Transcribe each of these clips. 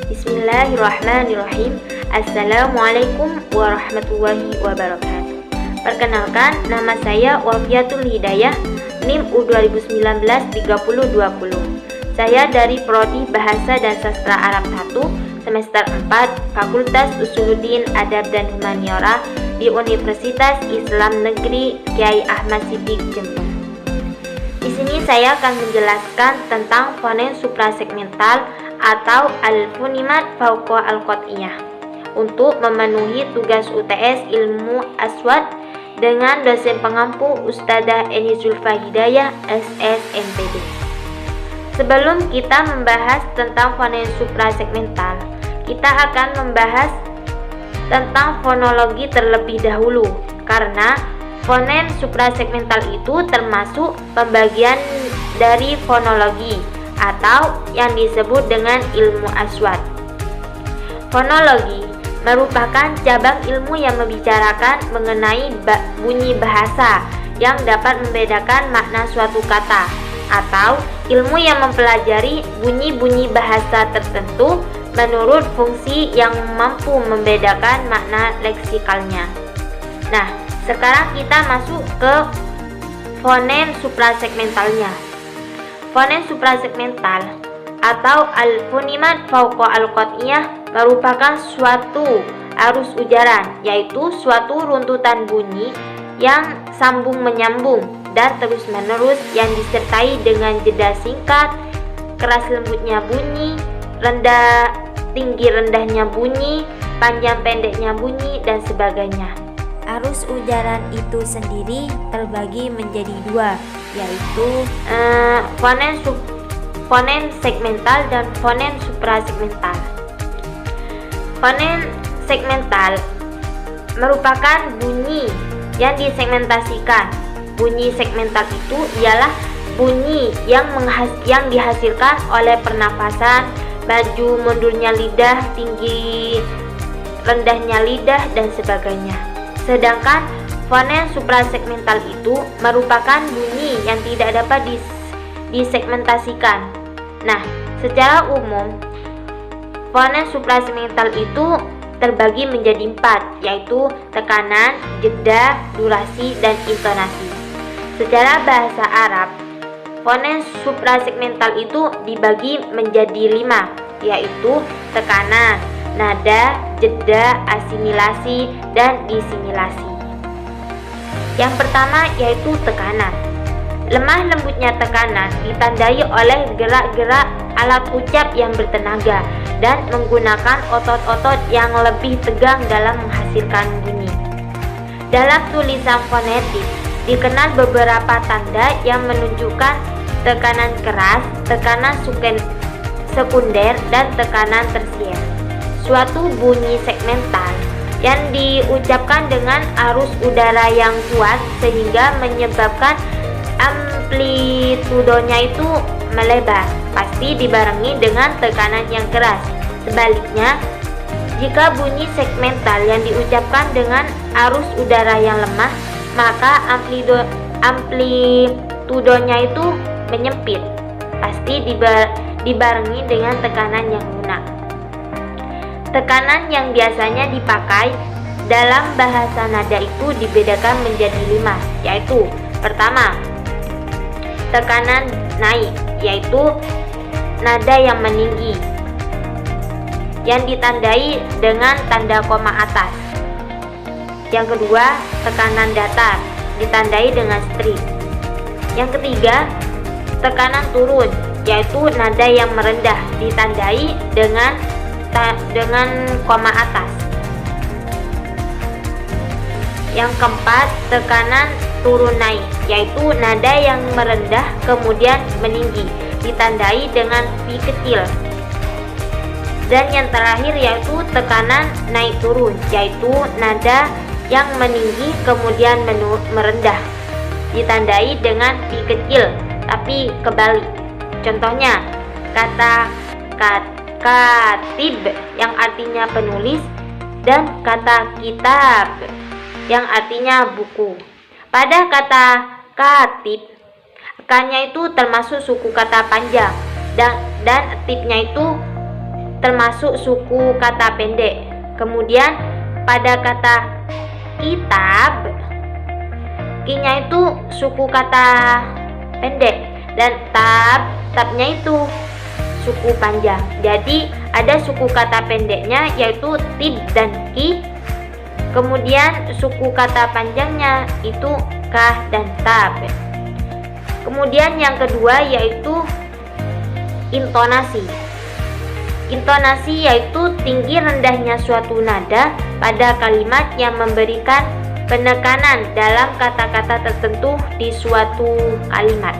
Bismillahirrahmanirrahim. Assalamualaikum warahmatullahi wabarakatuh. Perkenalkan, nama saya Wafiatul Hidayah, NIM U2019-3020. Saya dari Prodi Bahasa dan Sastra Arab 1, semester 4, Fakultas Usuluddin Adab dan Humaniora di Universitas Islam Negeri Kyai Ahmad Siddiq, Jember. Di sini saya akan menjelaskan tentang fonem suprasegmental atau al-fonimat fauqa al-qat'iyah untuk memenuhi tugas UTS Ilmu Aswad dengan dosen pengampu Ustadzah Eni Zulfa Hidayah SSMPD. Sebelum kita membahas tentang fonem suprasegmental, kita akan membahas tentang fonologi terlebih dahulu, karena fonem suprasegmental itu termasuk pembagian dari fonologi atau yang disebut dengan ilmu aswad. Fonologi merupakan cabang ilmu yang membicarakan mengenai bunyi bahasa yang dapat membedakan makna suatu kata, atau ilmu yang mempelajari bunyi-bunyi bahasa tertentu menurut fungsi yang mampu membedakan makna leksikalnya. Nah, sekarang kita masuk ke fonem suprasegmentalnya. Fonem suprasegmental atau al-fonimat fauqa al-qat'iyah merupakan suatu arus ujaran, yaitu suatu runtutan bunyi yang sambung menyambung dan terus-menerus yang disertai dengan jeda singkat, keras lembutnya bunyi, rendah tinggi rendahnya bunyi, panjang pendeknya bunyi, dan sebagainya. Arus ujaran itu sendiri terbagi menjadi dua, yaitu fonem segmental dan fonem suprasegmental. Fonem segmental merupakan bunyi yang disegmentasikan. Bunyi segmental itu ialah bunyi yang dihasilkan oleh pernafasan, maju mundurnya lidah, tinggi rendahnya lidah, dan sebagainya. Sedangkan fonem suprasegmental itu merupakan bunyi yang tidak dapat disegmentasikan. Nah, secara umum fonem suprasegmental itu terbagi menjadi 4, yaitu tekanan, jeda, durasi, dan intonasi. Secara bahasa Arab, fonem suprasegmental itu dibagi menjadi 5, yaitu tekanan, nada, jeda, asimilasi, dan disimilasi. Yang pertama yaitu tekanan. Lemah lembutnya tekanan ditandai oleh gerak-gerak alat ucap yang bertenaga dan menggunakan otot-otot yang lebih tegang dalam menghasilkan bunyi. Dalam tulisan fonetik dikenal beberapa tanda yang menunjukkan tekanan keras, tekanan sekunder, dan tekanan tersier. Suatu bunyi segmental yang diucapkan dengan arus udara yang kuat sehingga menyebabkan amplitudonya itu melebar, pasti dibarengi dengan tekanan yang keras. Sebaliknya, jika bunyi segmental yang diucapkan dengan arus udara yang lemah, maka amplitudonya itu menyempit, pasti dibarengi dengan tekanan yang lunak. Tekanan yang biasanya dipakai dalam bahasa nada itu dibedakan menjadi 5, yaitu pertama, tekanan naik, yaitu nada yang meninggi yang ditandai dengan tanda koma atas. Yang kedua, tekanan datar ditandai dengan strip. Yang ketiga, tekanan turun, yaitu nada yang merendah ditandai dengan koma atas. Yang keempat, tekanan turun naik, yaitu nada yang merendah kemudian meninggi ditandai dengan V kecil. Dan yang terakhir yaitu tekanan naik turun, yaitu nada yang meninggi kemudian merendah ditandai dengan V kecil tapi kebalik. Contohnya, kata katib yang artinya penulis dan kata kitab yang artinya buku. Pada kata katib, K-nya itu termasuk suku kata panjang dan tibnya itu termasuk suku kata pendek. Kemudian pada kata kitab, ki-nya itu suku kata pendek dan tabnya itu suku panjang. Jadi ada suku kata pendeknya yaitu tid dan ki. Kemudian suku kata panjangnya itu kah dan tab. Kemudian yang kedua yaitu intonasi. Intonasi yaitu tinggi rendahnya suatu nada pada kalimat yang memberikan penekanan dalam kata-kata tertentu di suatu kalimat.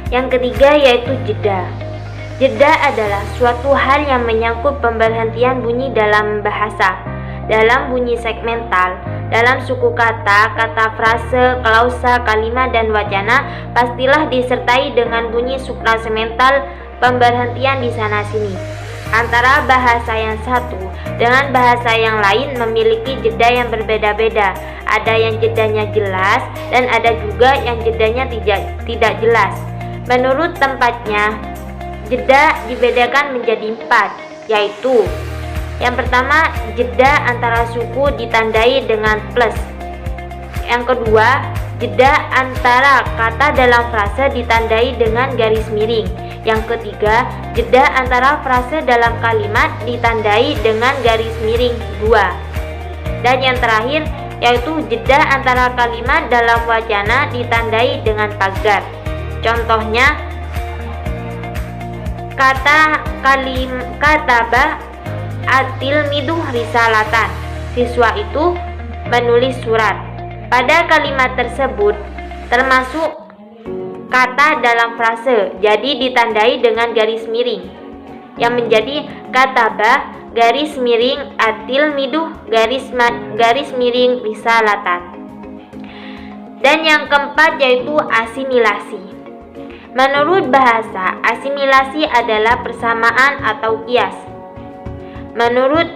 Yang ketiga yaitu jeda. Jeda adalah suatu hal yang menyangkut pemberhentian bunyi dalam bahasa. Dalam bunyi segmental, dalam suku kata, kata frase, klausa, kalimat, dan wacana pastilah disertai dengan bunyi suprasemental pemberhentian di sana-sini. Antara bahasa yang satu dengan bahasa yang lain memiliki jeda yang berbeda-beda. Ada yang jedanya jelas dan ada juga yang jedanya tidak jelas. Menurut tempatnya, jeda dibedakan menjadi 4, yaitu yang pertama, jeda antara suku ditandai dengan plus. Yang kedua, jeda antara kata dalam frase ditandai dengan garis miring. Yang ketiga, jeda antara frase dalam kalimat ditandai dengan garis miring 2. Dan yang terakhir, yaitu jeda antara kalimat dalam wacana ditandai dengan pagar. Contohnya, kata atil-midu risalatan, siswa itu menulis surat. Pada kalimat tersebut termasuk kata dalam frase, jadi ditandai dengan garis miring yang menjadi kataba garis miring atil-midu garis miring risalatan. Dan yang keempat yaitu asimilasi. Menurut bahasa, asimilasi adalah persamaan atau kias. Menurut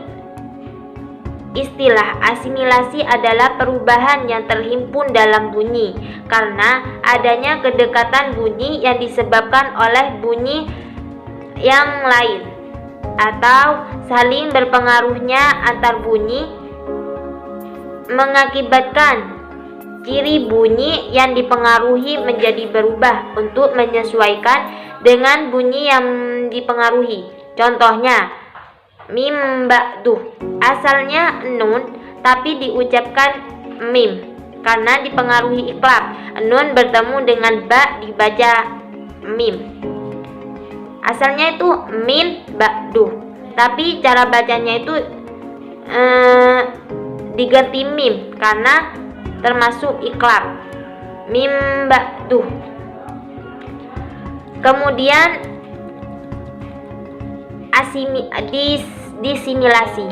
istilah, asimilasi adalah perubahan yang terhimpun dalam bunyi karena adanya kedekatan bunyi yang disebabkan oleh bunyi yang lain atau saling berpengaruhnya antar bunyi mengakibatkan ciri bunyi yang dipengaruhi menjadi berubah untuk menyesuaikan dengan bunyi yang dipengaruhi. Contohnya, mim ba'duh asalnya nun tapi diucapkan mim karena dipengaruhi iklab. Nun bertemu dengan ba dibaca mim. Asalnya itu min ba'duh, tapi cara bacanya itu diganti mim karena termasuk iklab. Mim ba'duh. Kemudian disimilasi.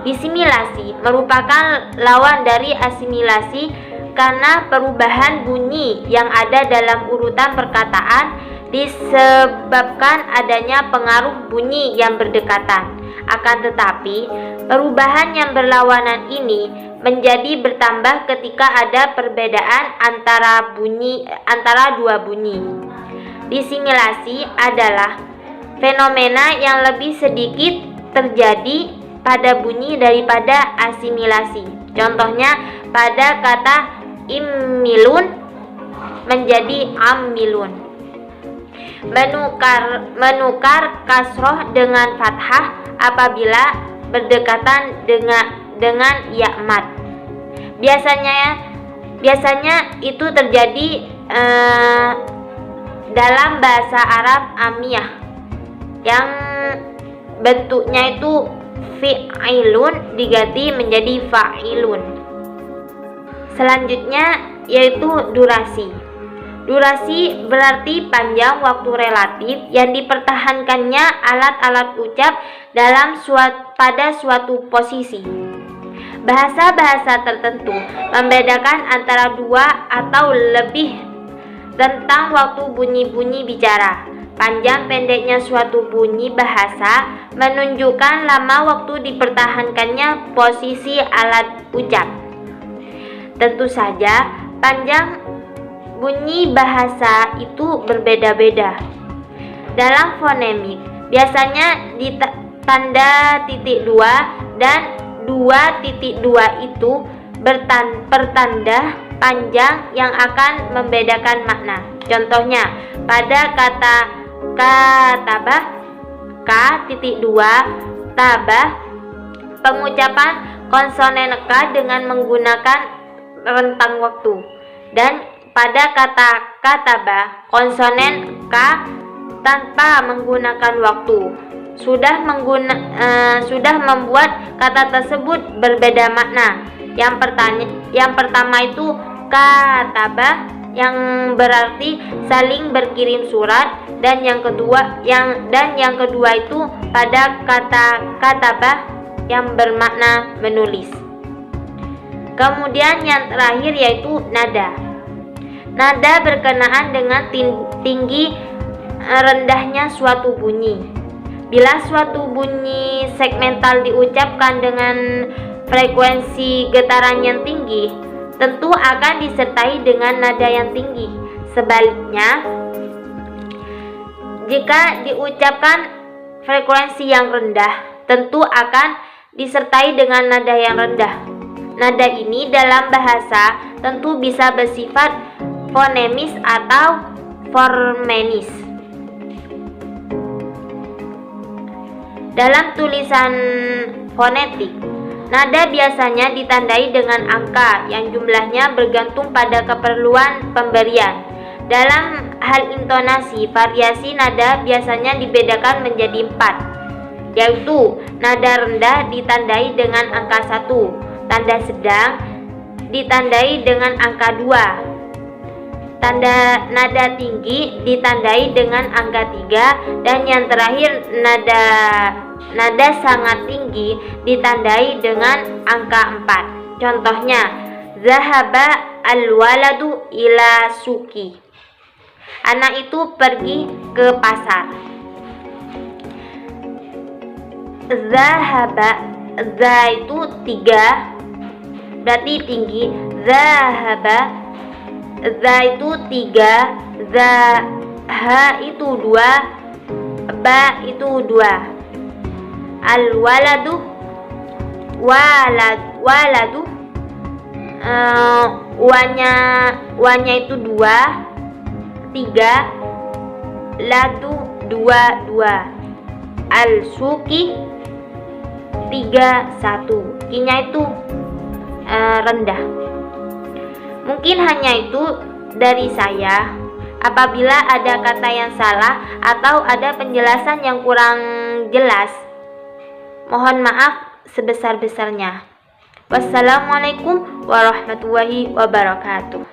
Disimilasi merupakan lawan dari asimilasi karena perubahan bunyi yang ada dalam urutan perkataan disebabkan adanya pengaruh bunyi yang berdekatan. Akan tetapi, perubahan yang berlawanan ini menjadi bertambah ketika ada perbedaan antara dua bunyi. Disimilasi adalah fenomena yang lebih sedikit terjadi pada bunyi daripada asimilasi. Contohnya pada kata immilun menjadi ammilun. Menukar kasroh dengan fathah apabila berdekatan dengan ya-mat. Biasanya itu terjadi dalam bahasa Arab Amiyah yang bentuknya itu fi'ilun diganti menjadi fa'ilun. Selanjutnya yaitu durasi. Durasi berarti panjang waktu relatif yang dipertahankannya alat-alat ucap pada suatu posisi. Bahasa-bahasa tertentu membedakan antara 2 atau lebih tentang waktu bunyi-bunyi bicara. Panjang pendeknya suatu bunyi bahasa menunjukkan lama waktu dipertahankannya posisi alat ucap. Tentu saja, panjang bunyi bahasa itu berbeda-beda. Dalam fonemik, biasanya ditanda titik 2 dan 2.2 itu pertanda panjang yang akan membedakan makna. Contohnya, pada kata katabah, K.2 tabah, pengucapan konsonan K dengan menggunakan rentang waktu. Dan pada kata katabah, konsonan K tanpa menggunakan waktu. Sudah membuat kata tersebut berbeda makna. Yang pertama itu katabah, yang berarti saling berkirim surat, dan yang kedua itu pada kata katabah yang bermakna menulis. Kemudian yang terakhir yaitu nada. Nada berkenaan dengan tinggi rendahnya suatu bunyi. Bila suatu bunyi segmental diucapkan dengan frekuensi getaran yang tinggi, tentu akan disertai dengan nada yang tinggi. Sebaliknya, jika diucapkan frekuensi yang rendah, tentu akan disertai dengan nada yang rendah. Nada ini dalam bahasa tentu bisa bersifat fonemis atau formenis. Dalam tulisan fonetik, nada biasanya ditandai dengan angka yang jumlahnya bergantung pada keperluan pemberian. Dalam hal intonasi, variasi nada biasanya dibedakan menjadi 4, yaitu nada rendah ditandai dengan angka 1, tanda sedang ditandai dengan angka 2, nada tinggi ditandai dengan angka 3, dan yang terakhir nada sangat tinggi ditandai dengan angka 4. Contohnya, zahaba al-waladu ila suki. Anak itu pergi ke pasar. Zahaba, za itu 3, berarti tinggi. Zahaba, za itu 3, ha itu 2, ba itu 2. Al-waladu, waladu, wanya itu 2, 3, ladu 2. Al-suki 3, 1. Kinya itu rendah. Mungkin hanya itu dari saya. Apabila ada kata yang salah atau ada penjelasan yang kurang jelas, mohon maaf sebesar-besarnya. Wassalamualaikum warahmatullahi wabarakatuh.